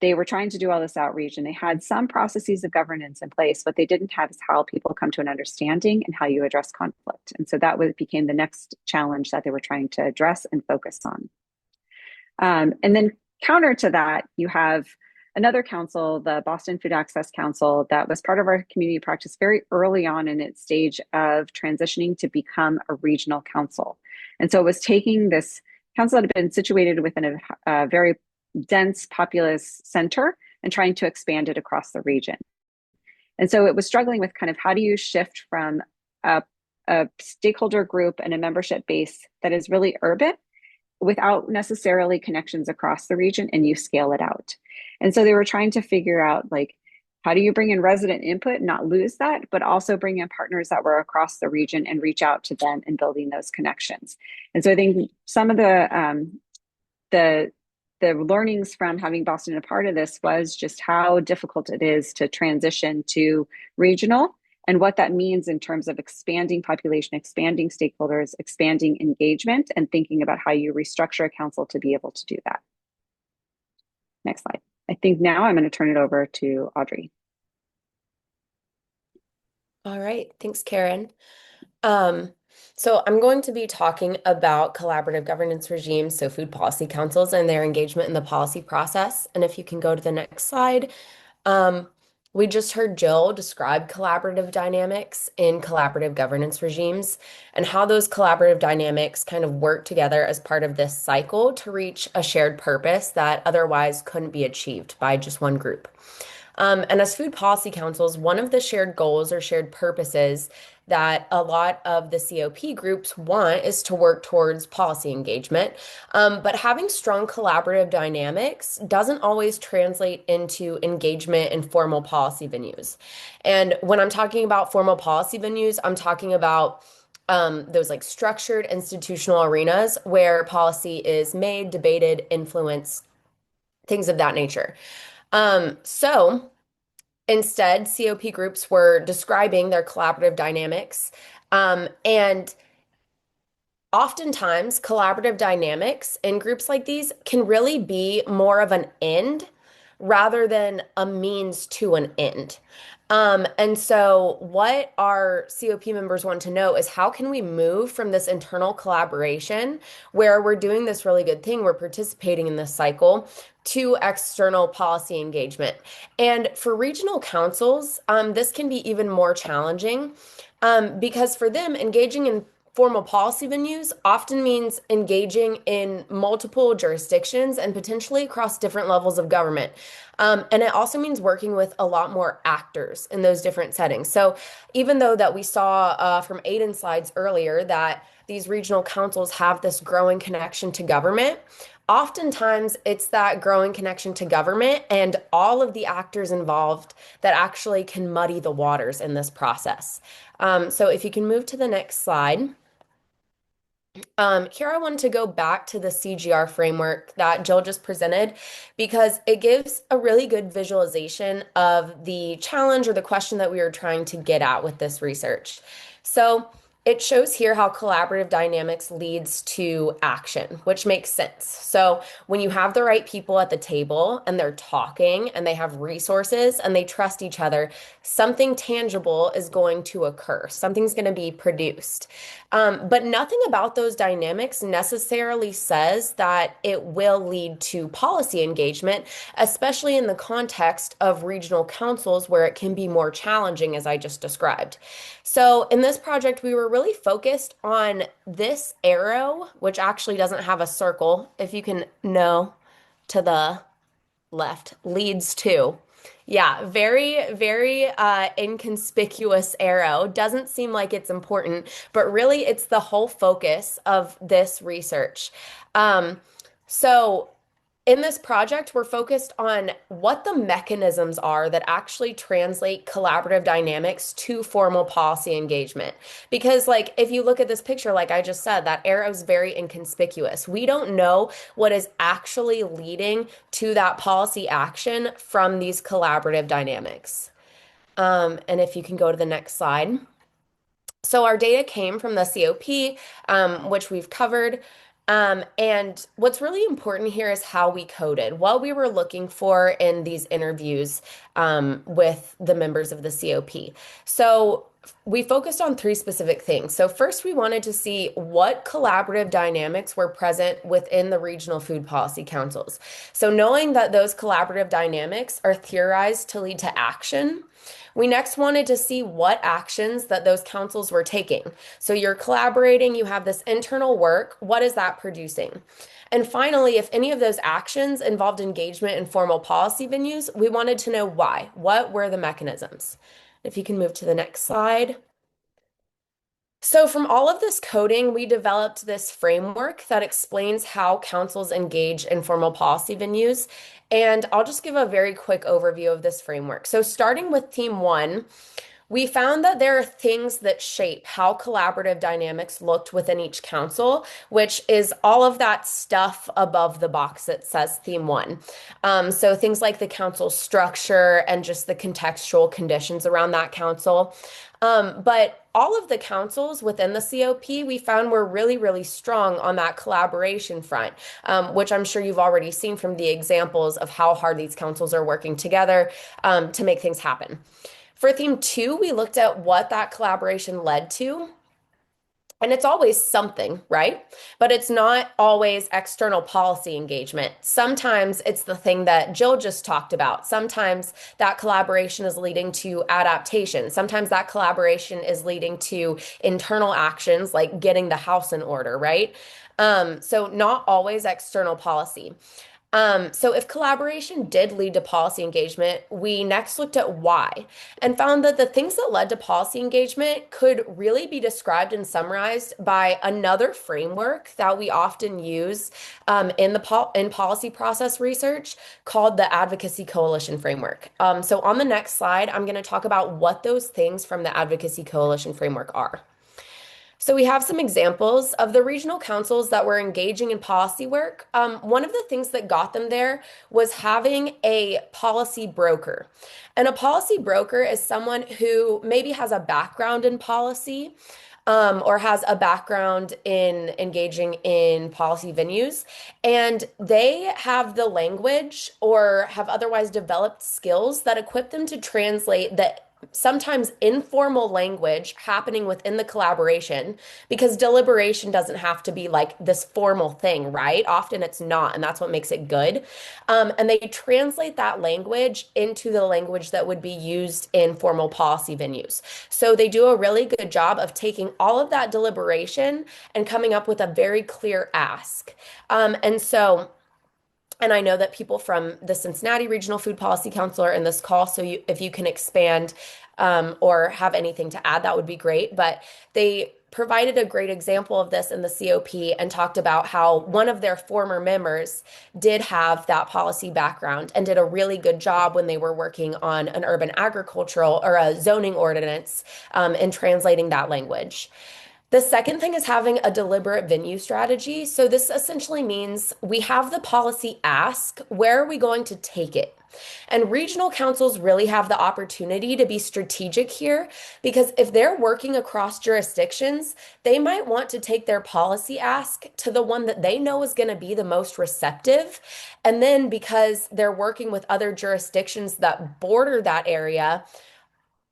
they were trying to do all this outreach and they had some processes of governance in place, what they didn't have is how people come to an understanding and how you address conflict. And so that became the next challenge that they were trying to address and focus on. And then counter to that, you have another council, the Boston Food Access Council, that was part of our community practice very early on in its stage of transitioning to become a regional council. And so it was taking this council that had been situated within a very dense populous center and trying to expand it across the region. And so it was struggling with kind of how do you shift from a, a stakeholder group and a membership base that is really urban without necessarily connections across the region, and you scale it out. And so they were trying to figure out like, how do you bring in resident input and not lose that, but also bring in partners that were across the region and reach out to them and building those connections. And so I think some of the the learnings from having Boston a part of this was just how difficult it is to transition to regional and what that means in terms of expanding population, expanding stakeholders, expanding engagement, and thinking about how you restructure a council to be able to do that. Next slide. I think now I'm going to turn it over to Audrey. All right, thanks, Karen. So I'm going to be talking about collaborative governance regimes, so food policy councils and their engagement in the policy process. And if you can go to the next slide, we just heard Jill describe collaborative dynamics in collaborative governance regimes and how those collaborative dynamics kind of work together as part of this cycle to reach a shared purpose that otherwise couldn't be achieved by just one group. And as food policy councils, one of the shared goals or shared purposes that a lot of the COP groups want is to work towards policy engagement. But having strong collaborative dynamics doesn't always translate into engagement in formal policy venues. And when I'm talking about formal policy venues, I'm talking about those like structured institutional arenas where policy is made, debated, influenced, things of that nature. So instead, COP groups were describing their collaborative dynamics. And oftentimes, collaborative dynamics in groups like these can really be more of an end rather than a means to an end. And so what our COP members want to know is how can we move from this internal collaboration where we're doing this really good thing, we're participating in this cycle, to external policy engagement. And for regional councils, this can be even more challenging because for them, engaging in formal policy venues often means engaging in multiple jurisdictions and potentially across different levels of government. And it also means working with a lot more actors in those different settings. So even though that we saw from Aiden's slides earlier that these regional councils have this growing connection to government, oftentimes it's that growing connection to government and all of the actors involved that actually can muddy the waters in this process. So if you can move to the next slide. Here I wanted to go back to the CGR framework that Jill just presented because it gives a really good visualization of the challenge or the question that we were trying to get at with this research. So it shows here how collaborative dynamics leads to action, which makes sense. So when you have the right people at the table and they're talking and they have resources and they trust each other, something tangible is going to occur. Something's going to be produced. But nothing about those dynamics necessarily says that it will lead to policy engagement, especially in the context of regional councils where it can be more challenging, as I just described. So in this project, we were really focused on this arrow, which actually doesn't have a circle, if you can know to the left, leads to. Yeah, very, very inconspicuous arrow. Doesn't seem like it's important, but really it's the whole focus of this research. So in this project, we're focused on what the mechanisms are that actually translate collaborative dynamics to formal policy engagement. Because, like, if you look at this picture, like I just said, that arrow is very inconspicuous. We don't know what is actually leading to that policy action from these collaborative dynamics. And if you can go to the next slide. So our data came from the COP, which we've covered. And what's really important here is how we coded, what we were looking for in these interviews with the members of the COP. So we focused on three specific things. So first, we wanted to see what collaborative dynamics were present within the regional food policy councils. So knowing that those collaborative dynamics are theorized to lead to action, we next wanted to see what actions that those councils were taking. So you're collaborating, you have this internal work, what is that producing? And finally, if any of those actions involved engagement in formal policy venues, we wanted to know why. What were the mechanisms? If you can move to the next slide. So from all of this coding, we developed this framework that explains how councils engage in formal policy venues. And I'll just give a very quick overview of this framework. So starting with theme one, we found that there are things that shape how collaborative dynamics looked within each council, which is all of that stuff above the box that says theme one. So things like the council structure and just the contextual conditions around that council. But all of the councils within the COP we found were really, really strong on that collaboration front, which I'm sure you've already seen from the examples of how hard these councils are working together to make things happen. For theme two, we looked at what that collaboration led to. And it's always something, right? But it's not always external policy engagement. Sometimes it's the thing that Jill just talked about. Sometimes that collaboration is leading to adaptation. Sometimes that collaboration is leading to internal actions like getting the house in order, right? So not always external policy. So if collaboration did lead to policy engagement, we next looked at why and found that the things that led to policy engagement could really be described and summarized by another framework that we often use in policy process research called the Advocacy Coalition Framework. So on the next slide, I'm going to talk about what those things from the Advocacy Coalition Framework are. So we have some examples of the regional councils that were engaging in policy work. One of the things that got them there was having a policy broker. And a policy broker is someone who maybe has a background in policy, or has a background in engaging in policy venues, and they have the language or have otherwise developed skills that equip them to translate the sometimes informal language happening within the collaboration, because deliberation doesn't have to be like this formal thing, right? Often it's not, and that's what makes it good. And they translate that language into the language that would be used in formal policy venues. So they do a really good job of taking all of that deliberation and coming up with a very clear ask. And I know that people from the Cincinnati Regional Food Policy Council are in this call, so if you can expand or have anything to add, that would be great. But they provided a great example of this in the COP and talked about how one of their former members did have that policy background and did a really good job when they were working on an urban agricultural or a zoning ordinance in translating that language. The second thing is having a deliberate venue strategy. So this essentially means we have the policy ask, where are we going to take it? And regional councils really have the opportunity to be strategic here, because if they're working across jurisdictions, they might want to take their policy ask to the one that they know is going to be the most receptive. And then because they're working with other jurisdictions that border that area,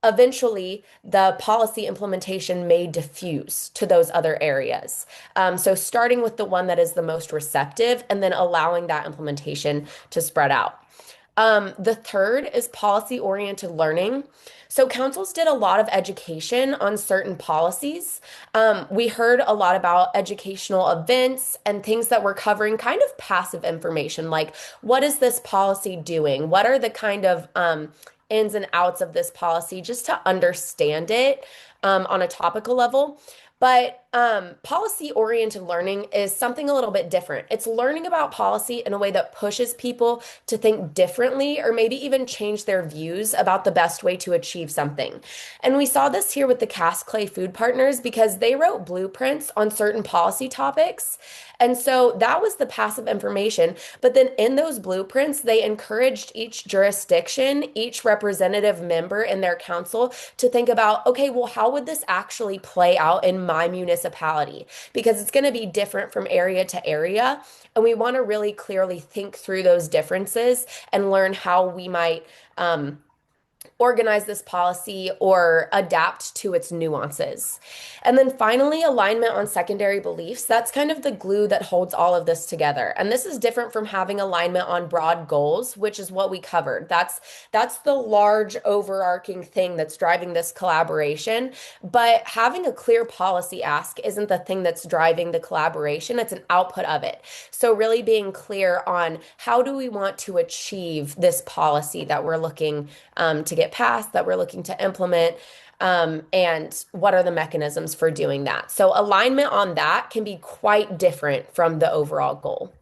eventually the policy implementation may diffuse to those other areas. So starting with the one that is the most receptive and then allowing that implementation to spread out. The third is policy-oriented learning. So councils did a lot of education on certain policies. We heard a lot about educational events and things that were covering kind of passive information, like what is this policy doing? What are the kind of ins and outs of this policy, just to understand it on a topical level. But policy-oriented learning is something a little bit different. It's learning about policy in a way that pushes people to think differently or maybe even change their views about the best way to achieve something. And we saw this here with the Cass Clay Food Partners because they wrote blueprints on certain policy topics. And so that was the passive information. But then in those blueprints, they encouraged each jurisdiction, each representative member in their council to think about, okay, well, how would this actually play out in my municipality? Because it's going to be different from area to area. And we want to really clearly think through those differences and learn how we might organize this policy or adapt to its nuances. And then finally, alignment on secondary beliefs. That's kind of the glue that holds all of this together. And this is different from having alignment on broad goals, which is what we covered. That's the large overarching thing that's driving this collaboration. But having a clear policy ask isn't the thing that's driving the collaboration. It's an output of it. So really being clear on how do we want to achieve this policy that we're looking to get get passed that we're looking to implement, and what are the mechanisms for doing that. So alignment on that can be quite different from the overall goal.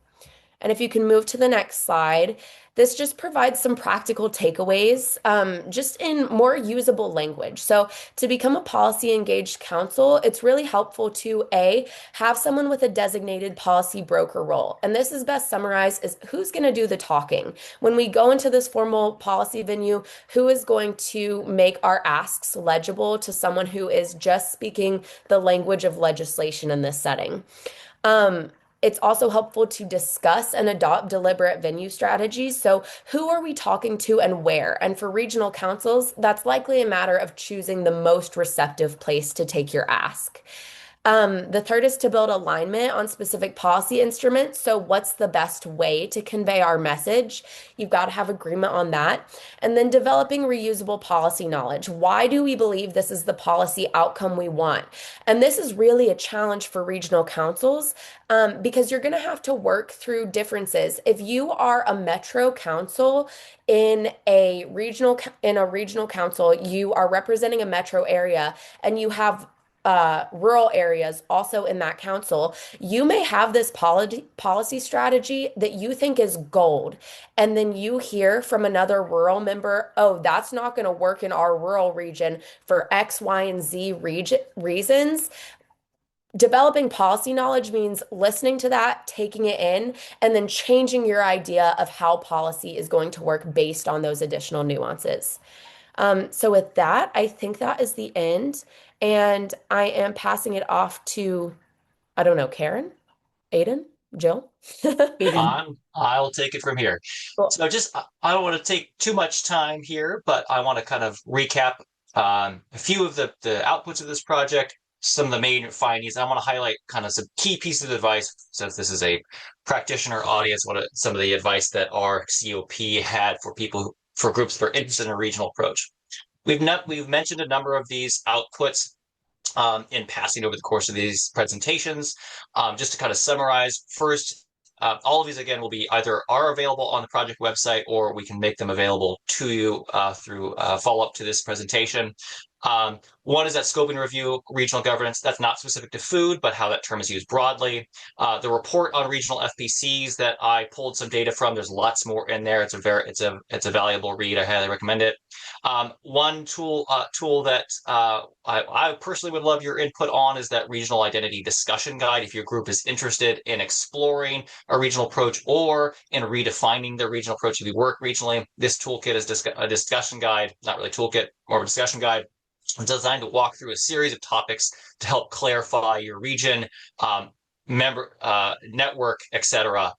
And if you can move to the next slide, this just provides some practical takeaways, just in more usable language. So to become a policy engaged counsel, it's really helpful to have someone with a designated policy broker role. And this is best summarized as who's going to do the talking. When we go into this formal policy venue, who is going to make our asks legible to someone who is just speaking the language of legislation in this setting? It's also helpful to discuss and adopt deliberate venue strategies. So, who are we talking to and where? And for regional councils, that's likely a matter of choosing the most receptive place to take your ask. The third is to build alignment on specific policy instruments. So, what's the best way to convey our message? You've got to have agreement on that. And then developing reusable policy knowledge. Why do we believe this is the policy outcome we want? And this is really a challenge for regional councils, because you're going to have to work through differences. If you are a metro council in a regional council, you are representing a metro area, and you have rural areas also in that council, you may have this policy strategy that you think is gold. And then you hear from another rural member, oh, that's not going to work in our rural region for X, Y, and Z reasons. Developing policy knowledge means listening to that, taking it in, and then changing your idea of how policy is going to work based on those additional nuances. So with that, I think that is the end. And I am passing it off to, I don't know, Karen, Aiden, Jill. Eden. I'll take it from here. Cool. So I don't want to take too much time here, but I want to kind of recap a few of the outputs of this project, some of the main findings. I want to highlight kind of some key pieces of advice, since this is a practitioner audience, some of the advice that our COP had for for groups that are interested in a regional approach. We've mentioned a number of these outputs in passing over the course of these presentations. Just to kind of summarize, first, all of these, again, will be either are available on the project website, or we can make them available to you through follow-up to this presentation. One is that scope and review regional governance. That's not specific to food, but how that term is used broadly. The report on regional FPCs that I pulled some data from. There's lots more in there. It's a valuable read. I highly recommend it. One tool that I personally would love your input on is that regional identity discussion guide. If your group is interested in exploring a regional approach or in redefining their regional approach if you work regionally, this toolkit is a discussion guide, not really toolkit, more of a discussion guide, designed to walk through a series of topics to help clarify your region, member network, etc.,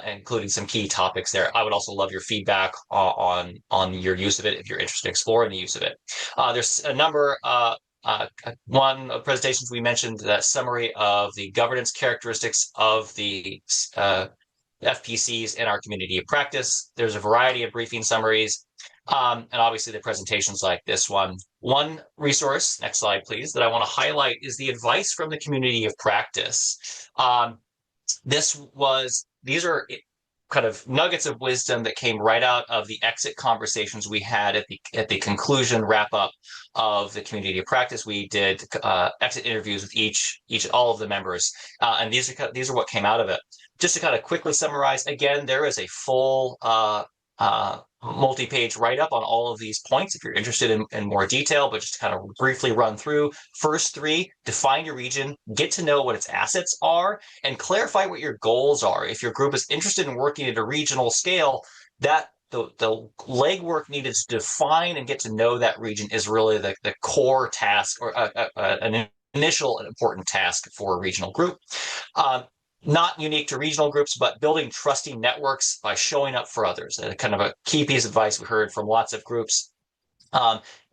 including some key topics there. I would also love your feedback on your use of it if you're interested in exploring the use of it. There's a number. One of the presentations we mentioned that summary of the governance characteristics of the FPCs in our community of practice. There's a variety of briefing summaries. And obviously the presentations like this one. One resource, next slide, please, that I want to highlight is the advice from the community of practice. These are kind of nuggets of wisdom that came right out of the exit conversations we had at the conclusion wrap up of the community of practice. We did exit interviews with all of the members, and these are what came out of it. Just to kind of quickly summarize, again, there is a full multi-page write-up on all of these points if you're interested in more detail, but just to kind of briefly run through. First three, define your region, get to know what its assets are, and clarify what your goals are. If your group is interested in working at a regional scale, that the legwork needed to define and get to know that region is really the core task, or an initial and important task for a regional group. Not unique to regional groups, but building trusting networks by showing up for others. Kind of a key piece of advice we heard from lots of groups.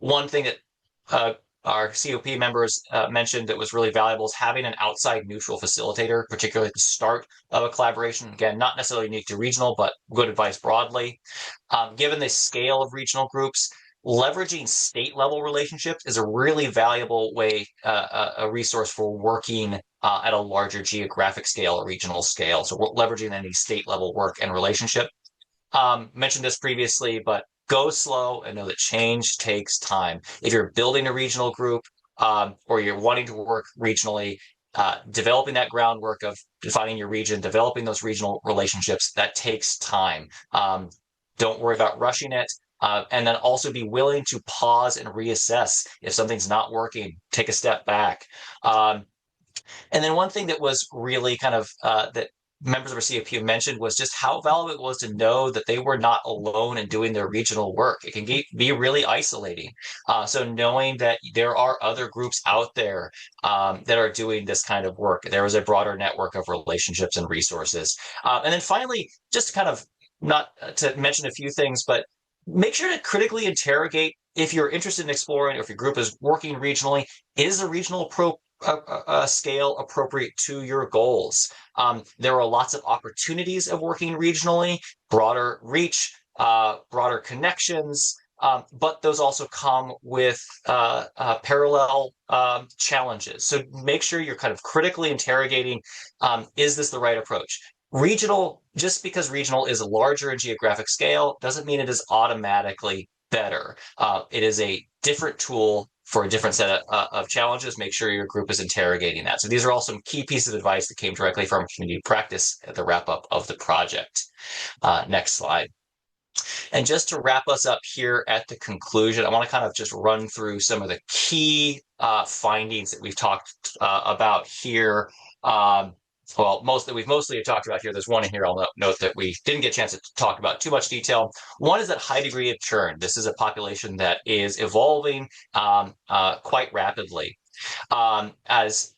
One thing that our COP members mentioned that was really valuable is having an outside neutral facilitator, particularly at the start of a collaboration. Again, not necessarily unique to regional, but good advice broadly. Given the scale of regional groups, leveraging state level relationships is a really valuable way, a resource for working at a larger geographic scale or regional scale. So we're leveraging any state level work and relationship. Mentioned this previously, but go slow and know that change takes time. If you're building a regional group, or you're wanting to work regionally, developing that groundwork of defining your region, developing those regional relationships, that takes time. Don't worry about rushing it. And then also be willing to pause and reassess. If something's not working, take a step back. And then one thing that was really kind of that members of our COP mentioned was just how valuable it was to know that they were not alone in doing their regional work. It can be really isolating. So knowing that there are other groups out there that are doing this kind of work, there was a broader network of relationships and resources. And then finally, just kind of not to mention a few things, but make sure to critically interrogate if you're interested in exploring, or if your group is working regionally, is a regional scale appropriate to your goals? There are lots of opportunities of working regionally, broader reach, broader connections, but those also come with parallel challenges. So make sure you're kind of critically interrogating, is this the right approach? Regional, just because regional is larger in geographic scale, doesn't mean it is automatically better. It is a different tool for a different set of challenges. Make sure your group is interrogating that. So these are all some key pieces of advice that came directly from community practice at the wrap up of the project. Next slide. And just to wrap us up here at the conclusion, I want to kind of just run through some of the key findings that we've talked about here. Well, we've mostly talked about here. There's one in here I'll note that we didn't get a chance to talk about too much detail. One is that high degree of churn. This is a population that is evolving quite rapidly. As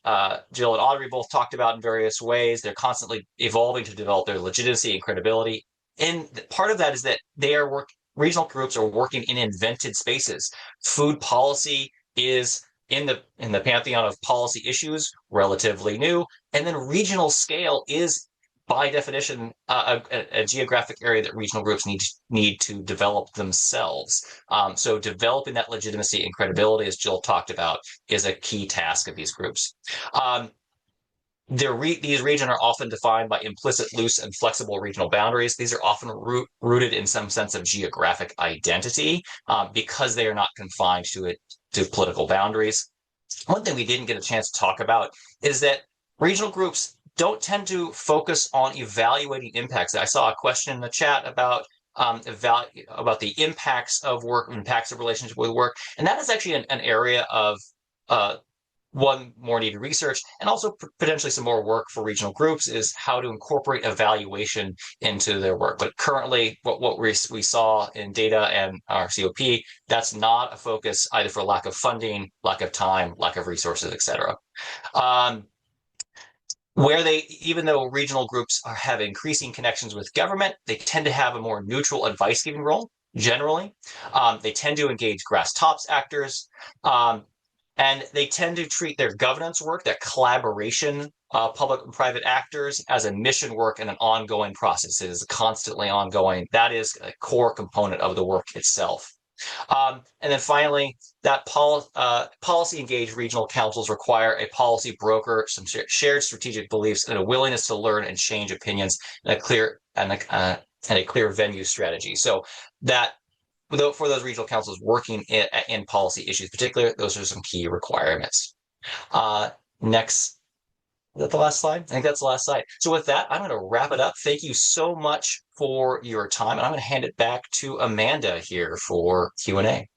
Jill and Audrey both talked about in various ways, they're constantly evolving to develop their legitimacy and credibility. And part of that is that regional groups are working in invented spaces. Food policy is in the pantheon of policy issues, relatively new, and then regional scale is, by definition, a geographic area that regional groups need to develop themselves. So developing that legitimacy and credibility, as Jill talked about, is a key task of these groups. These regions are often defined by implicit, loose, and flexible regional boundaries. These are often rooted in some sense of geographic identity because they are not confined to political boundaries. One thing we didn't get a chance to talk about is that regional groups don't tend to focus on evaluating impacts. I saw a question in the chat about the impacts of work, impacts of relationship with work, and that is actually an area of one more needed research, and also potentially some more work for regional groups, is how to incorporate evaluation into their work. But currently, what we saw in data and our COP, that's not a focus either for lack of funding, lack of time, lack of resources, et cetera. Even though regional groups have increasing connections with government, they tend to have a more neutral advice-giving role, generally. They tend to engage grass tops actors, and they tend to treat their governance work, that collaboration, public and private actors, as a mission work and an ongoing process. It is constantly ongoing. That is a core component of the work itself. And then finally, that policy engaged regional councils require a policy broker, some shared strategic beliefs, and a willingness to learn and change opinions, and a clear venue strategy. So that for those regional councils working in policy issues, particularly, those are some key requirements. Next, is that the last slide? I think that's the last slide. So with that, I'm going to wrap it up. Thank you so much for your time, and I'm going to hand it back to Amanda here for Q&A.